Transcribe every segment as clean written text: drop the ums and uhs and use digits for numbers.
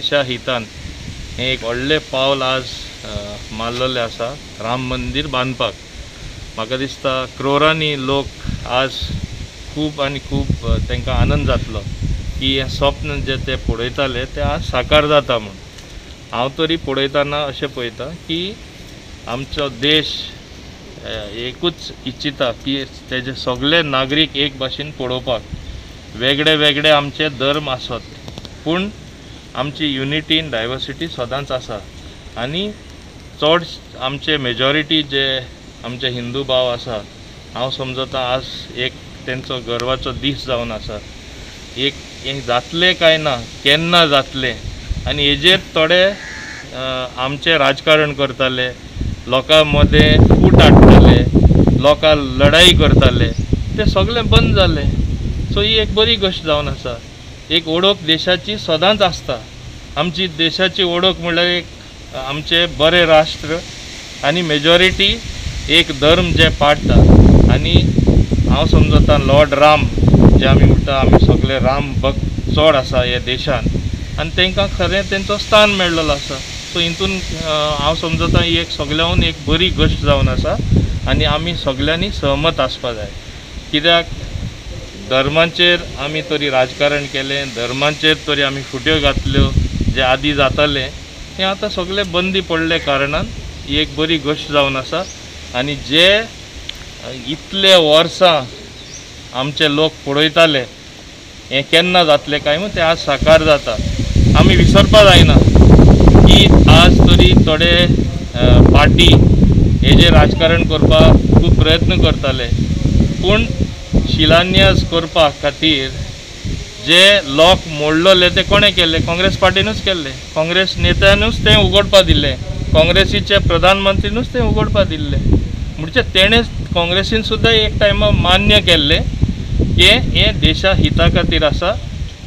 देशा हितान हे एक व्हडले पावल आज मारलेले आसा राम मंदिर बांदपाक। म्हाका दिसता क्रोरांनी लोक आज खूब आनी खूब तांकां आनंद जातलो की हें स्वप्न जे ते पळयताले ते आज साकार जाता म्हूण। हांव तरी पळयतना अशें पळयता की आमचो देश एकूच इच्छिता की तेजे सगळे नागरीक एक भाशेन पळोवपाक। वेगळे वेगळे आमचे धर्म आसत पूण आमची युनिटी इन डायवर्सिटी सदांच आसा। आनी चड आमचे मेजॉरिटी जे आमचे हिंदू भाव आसा हांव समजता आज एक तेंचो गर्वाचो दीस जावन आसा। एक हें जातलें काय ना केन्ना जातलें आनी हेजेर थोडे आमचे राजकारण करताले, लोकां मदें फूट हाडटाले, लोकां लढाई करताले, ते सगळें बंद जालें। सो ही एक बरी गोश्ट जावन आसा। एक ओळख देशाची सदांच आसता। आमची देशाची ओळख म्हणल्यार एक आमचे बरे राष्ट्र आनी मेजॉरिटी एक धर्म जे पाळटा। आनी हांव समजता लॉर्ड राम जे आमी म्हणटा आमी सगळे राम भक्त चड आसा ह्या देशान आनी तांकां खरें तेंचो स्थान मेळ्ळलो आसा। सो हितून हांव समजता ही एक सगळ्यांहून एक बरी गोश्ट जावन आसा आनी आमी सगळ्यांनी सहमत आसपा जाय। कित्याक धर्माचेर आमी तरी राजकारण केलें, धर्माचेर तरी आमी फुट्यो घातल्यो, जे आदी जाताले हें आतां सगळें बंदी पडले कारणान ही एक बरी गोश्ट जावन आसा। आनी जे इतले वर्सां आमचे लोक पळयताले हें केन्ना जातलें काय म्हूण तें आज साकार जाता। आमी विसरपा जायना की आज तरी थोडे पार्टी हेजेर राजकारण करपाक खूब प्रयत्न करताले पूण शिलान्यास करपा खातीर जे लोक मोडलेले ते कोणें केले? काँग्रेस पार्टीनूच केल्ले। काँग्रेस नेत्यानूच तें उगडपा दिल्लें, काँग्रेसीचे प्रधानमंत्रीनूच तें उगडपा दिल्लें। म्हणजे तेणें काँग्रेसीन सुद्दां एक टायमा मान्य केल्लें की हें देशा हिता खातीर आसा,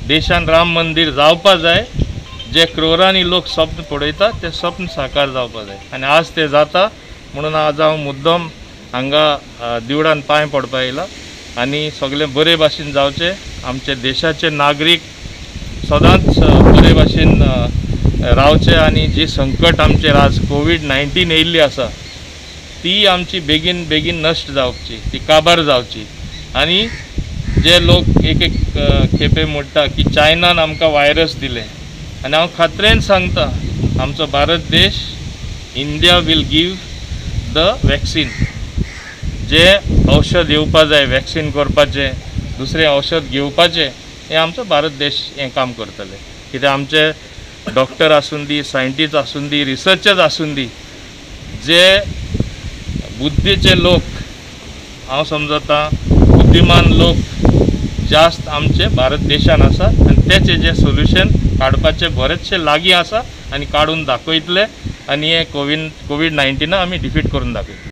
देशान राम मंदिर जावपा जाय, जे क्रोरांनी लोक स्वप्न पळयता ते स्वप्न साकार जावपा जाय आनी आज तें जाता। म्हणून आज हांव मुद्दम हांगा देवळान पांय पडपा येयला आनी सगळें बरे भाशेन जावचें। आमचे देशाचे नागरीक सदांच बरे भाशेन रावचे आनी जी संकट आमचेर आज कोविड-19 येयल्ली आसा ती आमची बेगीन बेगीन नश्ट जावची, ती काबार जावची। आनी जे लोक एक एक खेपे म्हणटा की चायनान आमकां वायरस दिले आनी हांव खात्रेन सांगता आमचो भारत देश India will give the vaccine. जे औषध येवपा जाय वॅक्सीन करपाचें, दुसरें औषध घेवपाचें हें आमचो भारत देश हें काम करतले। कित्याक आमचे डॉक्टर आसून दी, सायंटिस्ट आसून दी, रिसर्चर्स आसून दी, जे बुद्धीचे लोक हांव समजता बुद्धिमान लोक जास्त आमचे भारत देशान आसा आनी तेचे जे सोल्युशन काडपाचे बरेचशे लागीं आसा आनी काडून दाखयतले आनी हे कोविड-19 आमी डिफीट करून दाखयतले।